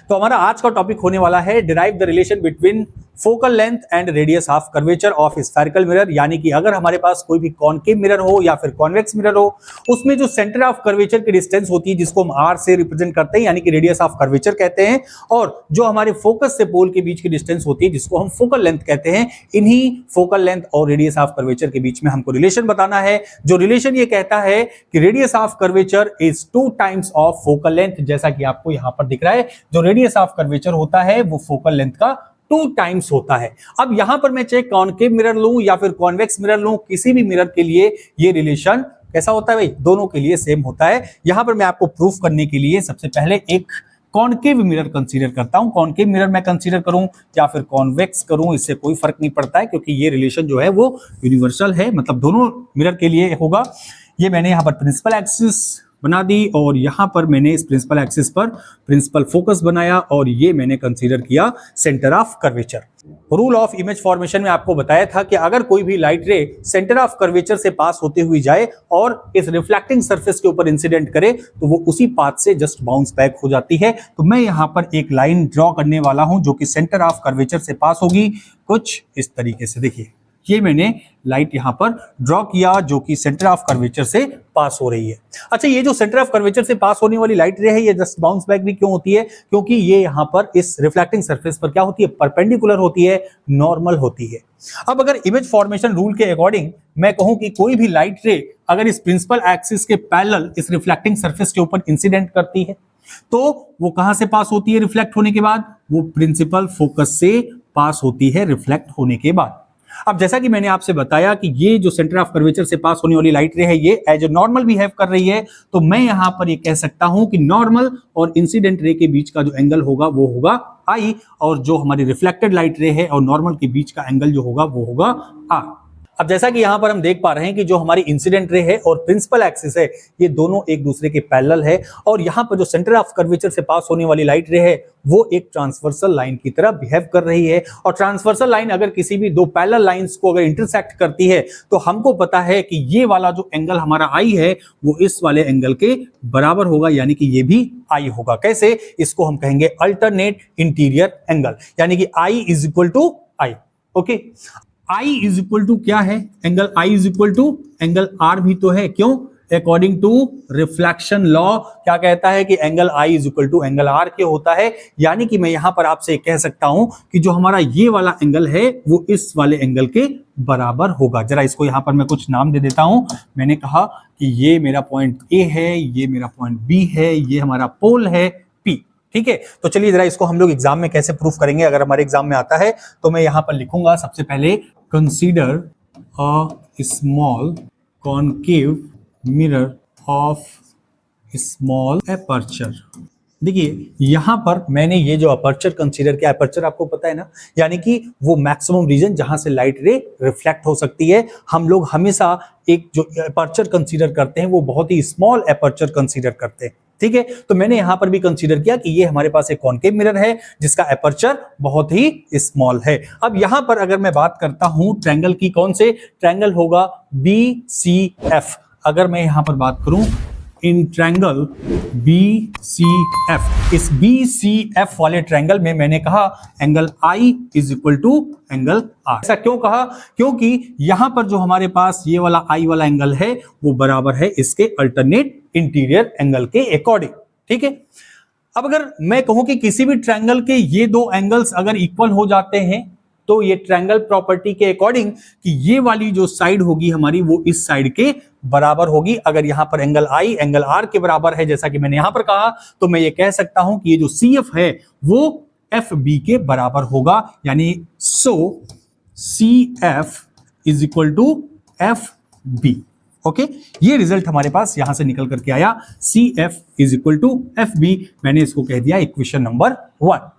तो हमारा आज का टॉपिक होने वाला है derive the relation between focal length and radius of curvature of spherical mirror. यानी कि अगर हमारे पास कोई भी कॉनकेव मिरर हो या फिर कॉन्वेक्स मिरर हो, उसमें जो सेंटर ऑफ कर्वेचर की डिस्टेंस होती है जिसको हम आर से रिप्रेजेंट करते हैं यानी कि रेडियस ऑफ कर्वेचर कहते हैं, और जो हमारे फोकस से पोल के बीच की डिस्टेंस होती है जिसको हम फोकल लेंथ कहते हैं, इन्हीं फोकल लेंथ और रेडियस ऑफ कर्वेचर के बीच में हमको रिलेशन बताना है। जो रिलेशन ये कहता है कि radius of curvature is 2 times of focal length, जैसा कि आपको यहां पर दिख रहा है। जो रेडियस ऑफ कर्वेचर होता है वो फोकल लेंथ का 2 टाइम्स होता है। अब यहां पर मैं चाहे कॉनकेव मिरर लूं या फिर कॉन्वेक्स मिरर लूं, किसी भी मिरर के लिए ये रिलेशन कैसा होता है भाई, दोनों के लिए सेम होता है। यहां पर मैं आपको प्रूफ करने के लिए सबसे पहले एक कॉनकेव मिरर कंसीडर करता हूं। कॉनकेव मिरर मैं कंसीडर करूं या फिर कॉन्वेक्स करूं, इससे कोई फर्क नहीं पड़ता है, क्योंकि ये रिलेशन जो है वो यूनिवर्सल है, मतलब दोनों मिरर के लिए होगा। ये मैंने यहां पर प्रिंसिपल एक्सिस बना दी और यहां पर मैंने इस प्रिंसिपल एक्सिस पर प्रिंसिपल फोकस बनाया और ये मैंने कंसीडर किया centre of curvature. Rule of image formation में आपको बताया था कि अगर कोई भी लाइट रे सेंटर ऑफ कर्वेचर से पास होते हुए जाए और इस रिफ्लेक्टिंग सरफेस के ऊपर इंसिडेंट करे तो वो उसी पाथ से जस्ट बाउंस बैक हो जाती है। तो मैं यहां पर एक लाइन ड्रॉ करने वाला हूं जो कि सेंटर ऑफ कर्वेचर से पास होगी, कुछ इस तरीके से। देखिए ये मैंने लाइट यहां पर ड्रॉ किया जो कि सेंटर ऑफ कर्वेचर से पास हो रही है। अच्छा, ये जो सेंटर ऑफ कर्वेचर से पास होने वाली लाइट रे है ये जस्ट बाउंस बैक भी क्यों होती है? क्योंकि ये यहां पर इस रिफ्लेक्टिंग सरफेस पर क्या होती है, परपेंडिकुलर होती है, नॉर्मल होती है। अब अगर इमेज फॉर्मेशन रूल के अकॉर्डिंग मैं कहूं कि कोई भी लाइट रे अगर इस प्रिंसिपल एक्सिस के पैरेलल इस रिफ्लेक्टिंग सरफेस के ऊपर इंसिडेंट करती है तो वो कहां से पास होती है रिफ्लेक्ट होने के बाद? वो प्रिंसिपल फोकस से पास होती है रिफ्लेक्ट होने के बाद। अब जैसा कि मैंने आपसे बताया कि ये जो सेंटर ऑफ कर्वेचर से पास होने वाली लाइट रे है ये एज ए नॉर्मल बिहेव कर रही है, तो मैं यहां पर ये कह सकता हूं कि नॉर्मल और इंसिडेंट रे के बीच का जो एंगल होगा वो होगा आई, और जो हमारी रिफ्लेक्टेड लाइट रे है और नॉर्मल के बीच का एंगल जो होगा वो होगा आर। अब जैसा कि यहां पर हम देख पा रहे हैं कि जो हमारी इंसिडेंट रे है और प्रिंसिपल एक्सिस है ये दोनों एक दूसरे के पैरेलल है, और यहां पर जो सेंटर ऑफ कर्वेचर से पास होने वाली लाइट रे है वो एक ट्रांसवर्सल लाइन की तरह बिहेव कर रही है। और ट्रांसवर्सल लाइन अगर किसी भी दो पैरेलल लाइंस को अगर इंटरसेक्ट करती है तो हमको पता है कि ये वाला जो एंगल हमारा आई है वो इस वाले एंगल के बराबर होगा, यानी कि ये भी आई होगा। कैसे? इसको हम कहेंगे अल्टरनेट इंटीरियर एंगल, यानी कि I is equal to I. Okay, I is equal to क्या है? Angle I is equal to angle R भी तो है। क्यों? अकॉर्डिंग टू रिफ्लेक्शन लॉ क्या कहता है कि angle I is equal to angle R के होता है। यानी कि मैं यहां पर आपसे कह सकता हूं कि जो हमारा ये वाला एंगल है वो इस वाले एंगल के बराबर होगा। जरा इसको यहां पर मैं कुछ नाम दे देता हूं। मैंने कहा कि ये मेरा पॉइंट A है, ये मेरा पॉइंट B है, ये हमारा पोल है P। ठीक है, तो चलिए जरा इसको हम लोग एग्जाम में कैसे प्रूफ करेंगे। अगर हमारे एग्जाम में आता है तो मैं यहां पर लिखूंगा सबसे पहले consider a small concave mirror of small aperture. देखिए यहां पर मैंने ये जो अपर्चर कंसीडर किया, अपर्चर आपको पता है ना, यानी कि वो मैक्सिमम रीजन जहां से लाइट रे रिफ्लेक्ट हो सकती है। हम लोग हमेशा एक जो अपर्चर कंसीडर करते हैं वो बहुत ही स्मॉल अपर्चर कंसीडर करते हैं। ठीक है, तो मैंने यहां पर भी कंसीडर किया कि ये हमारे पास एक कॉनकेव मिरर है जिसका एपर्चर बहुत ही स्मॉल है। अब यहां पर अगर मैं बात करता हूं ट्रायंगल की, कौन से ट्रायंगल होगा? BCF। अगर मैं यहां पर बात करूं इन ट्रायंगल BCF, इस BCF वाले ट्रायंगल में मैंने कहा angle I is equal to angle R। ऐसा क्यों कहा? क्योंकि यहां पर जो हमारे पास ये वाला I वाला एंगल है वो बराबर है इसके अल्टरनेट इंटीरियर एंगल के अकॉर्डिंग। ठीक है, अब अगर मैं कहूं कि किसी भी ट्रायंगल के ये दो एंगल्स अगर इक्वल हो जाते हैं तो ये ट्रायंगल प्रॉपर्टी के अकॉर्डिंग कि ये वाली जो साइड होगी हमारी वो इस साइड के बराबर होगी। अगर यहां पर एंगल I एंगल R के बराबर है जैसा कि मैंने यहां पर कहा, तो मैं ये कह सकता हूं कि ये जो CF है वो FB के बराबर होगा। यानी so CF is equal to FB। Okay, ये रिजल्ट हमारे पास यहां से निकल करके आया, CF is equal to FB। मैंने इसको कह दिया इक्वेशन नंबर 1।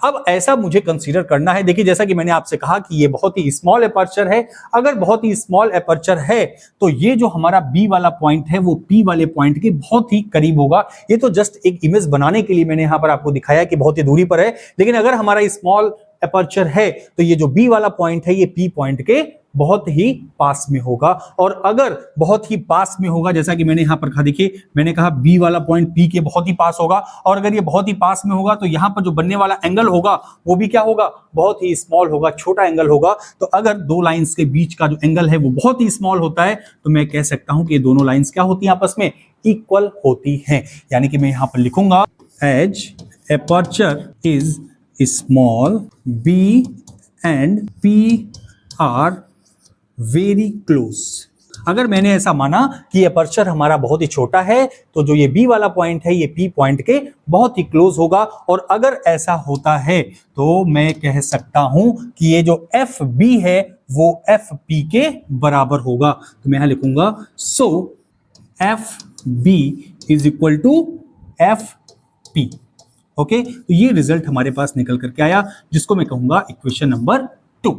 अब ऐसा मुझे कंसीडर करना है। देखिए जैसा कि मैंने आपसे कहा कि ये बहुत ही स्मॉल एपर्चर है। अगर बहुत ही स्मॉल एपर्चर है तो ये जो हमारा B वाला पॉइंट है वो P वाले पॉइंट के बहुत ही करीब होगा। ये तो जस्ट एक इमेज बनाने के लिए मैंने यहां पर आपको दिखाया कि बहुत ही दूरी पर है, लेकिन अगर हमारा स्मॉल एपर्चर है तो ये जो B वाला पॉइंट है ये P पॉइंट के बहुत ही पास में होगा। और अगर बहुत ही पास में होगा, जैसा कि मैंने यहां पर कहा, देखिए मैंने कहा बी वाला पॉइंट पी के बहुत ही पास होगा, और अगर ये बहुत ही पास में होगा तो यहां पर जो बनने वाला एंगल होगा वो भी क्या होगा, बहुत ही स्मॉल होगा, छोटा एंगल होगा। तो अगर दो लाइंस के बीच का जो एंगल है वो बहुत ही स्मॉल होता है तो मैं कह सकता हूं कि ये दोनों लाइंस क्या होती हैं, आपस में इक्वल होती हैं। यानी कि मैं यहां पर लिखूंगा as aperture is small B and P are very close. अगर मैंने ऐसा माना कि एपर्चर हमारा बहुत ही छोटा है तो जो ये बी वाला पॉइंट है ये पी पॉइंट के बहुत ही क्लोज होगा। और अगर ऐसा होता है तो मैं कह सकता हूं कि ये जो एफ बी है वो एफ पी के बराबर होगा। तो मैं यहां लिखूंगा so F B is equal to F P. Okay, तो ये रिजल्ट हमारे पास निकल करके आया, जिसको मैं कहूंगा इक्वेशन नंबर 2।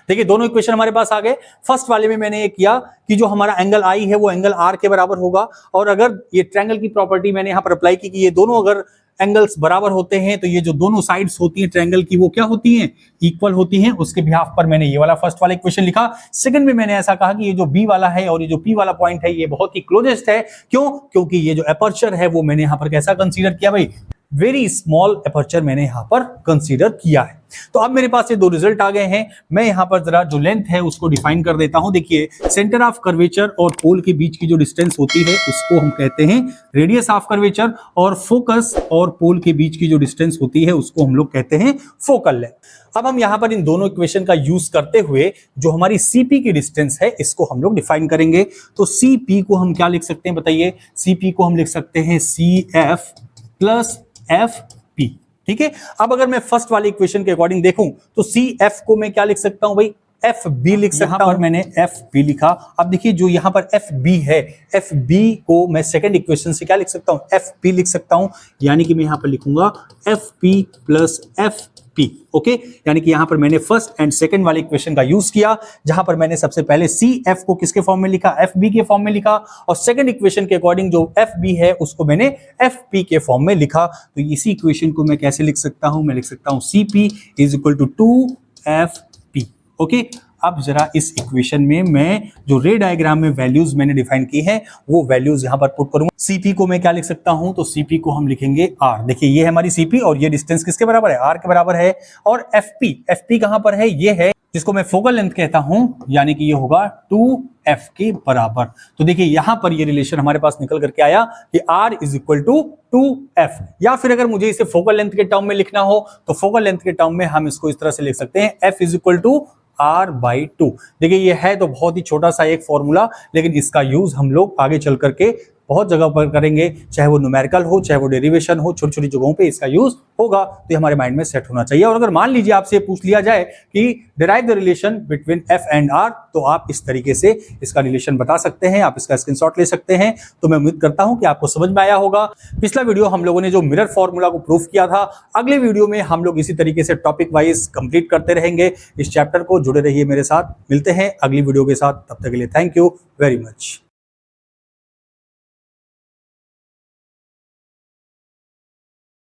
देखिए दोनों इक्वेशन हमारे पास आ गए। फर्स्ट वाले में मैंने ये किया कि जो हमारा एंगल आई है वो एंगल आर के बराबर होगा, और अगर ये ट्रायंगल की प्रॉपर्टी मैंने यहां पर अप्लाई की कि ये दोनों अगर एंगल्स बराबर होते हैं तो ये जो दोनों साइड्स होती हैं ट्रायंगल की वो क्या होती हैं, इक्वल होती हैं। उसके बिहाफ पर मैंने ये वाला फर्स्ट वाला इक्वेशन लिखा। सेकंड में मैंने ऐसा कहा कि ये जो बी वाला है और ये जो पी वाला पॉइंट है ये बहुत ही क्लोजेस्ट है। क्यों? क्योंकि ये जो एपर्चर है वो मैंने यहां पर कैसा कंसीडर किया भाई, वेरी स्मॉल एपर्चर मैंने यहां पर कंसीडर किया है। तो अब मेरे पास ये दो रिजल्ट आ गए हैं। मैं यहां पर जरा जो लेंथ है उसको डिफाइन कर देता हूं। देखिए सेंटर ऑफ कर्वेचर और पोल के बीच की जो डिस्टेंस होती है उसको हम कहते हैं रेडियस ऑफ कर्वेचर, और फोकस और पोल के बीच की जो डिस्टेंस होती है उसको हम लोग कहते हैं फोकल लेंथ। अब हम यहां पर इन दोनों इक्वेशन का यूज करते हुए जो हमारी सीपी की डिस्टेंस है इसको हम लोग डिफाइन करेंगे। तो सीपी को हम क्या लिख सकते हैं बताइए, सीपी को हम लिख सकते हैं C F plus F P. ठीक है, अब अगर मैं फर्स्ट वाली इक्वेशन के अकॉर्डिंग देखूं तो सी एफ को मैं क्या लिख सकता हूं भाई, एफ बी लिख सकता हूं। मैंने एफ बी लिखा। अब देखिए जो यहां पर एफ बी है, एफ बी को मैं सेकंड इक्वेशन से क्या लिख सकता हूं, एफ पी लिख सकता हूं। यानी कि मैं यहां पर लिखूंगा F P plus F P. Okay, यानी कि यहां पर मैंने फर्स्ट एंड सेकंड वाले इक्वेशन का यूज किया, जहां पर मैंने सबसे पहले सी एफ को किसके फॉर्म में लिखा, एफ बी के फॉर्म में लिखा, और सेकंड इक्वेशन के अकॉर्डिंग जो एफ बी है उसको मैंने एफ पी के फॉर्म में लिखा। तो इसी इक्वेशन को मैं कैसे लिख सकता हूं, मैं लिख सकता हूं C P is equal to 2 F P. Okay, अब जरा इस इक्वेशन में मैं जो रे डायग्राम में वैल्यूज मैंने डिफाइन की है वो वैल्यूज यहां पर पुट करूंगा। सीपी को मैं क्या लिख सकता हूं, तो सीपी को हम लिखेंगे आर। देखिए ये है हमारी सीपी और ये डिस्टेंस किसके बराबर है, आर के बराबर है। और एफपी कहां पर है, ये है जिसको मैं फोकल लेंथ कहता हूं, यानी कि ये होगा 2f के बराबर। तो देखिए यहां पर ये रिलेशन हमारे पास निकल करके आया कि r is equal to 2f। या फिर अगर मुझे इसे फोकल लेंथ के टर्म में लिखना हो तो फोकल लेंथ के टर्म में हम इसको इस तरह से लिख सकते हैं f is equal to r/2। देखिए ये है तो बहुत ही छोटा सा एक फॉर्मूला, लेकिन इसका यूज हम लोग आगे चल करके बहुत जगह पर करेंगे, चाहे वो न्यूमेरिकल हो चाहे वो डेरिवेशन हो, छोटी छोटी जगहों पे इसका यूज होगा। तो ये हमारे माइंड में सेट होना चाहिए। और अगर मान लीजिए आपसे पूछ लिया जाए कि derive the relation between F and R, तो आप इस तरीके से इसका रिलेशन बता सकते हैं, आप इसका स्क्रीनशॉट ले सकते हैं। तो मैं उम्मीद करता हूं कि आपको समझ में आया होगा। पिछला वीडियो हम लोगों ने जो मिरर फॉर्मूला को प्रूफ किया था, अगले वीडियो में हम लोग इसी तरीके से टॉपिक वाइज कंप्लीट करते रहेंगे इस चैप्टर को। जुड़े रहिए मेरे साथ, मिलते हैं अगली वीडियो के साथ, तब तक के लिए थैंक यू वेरी मच।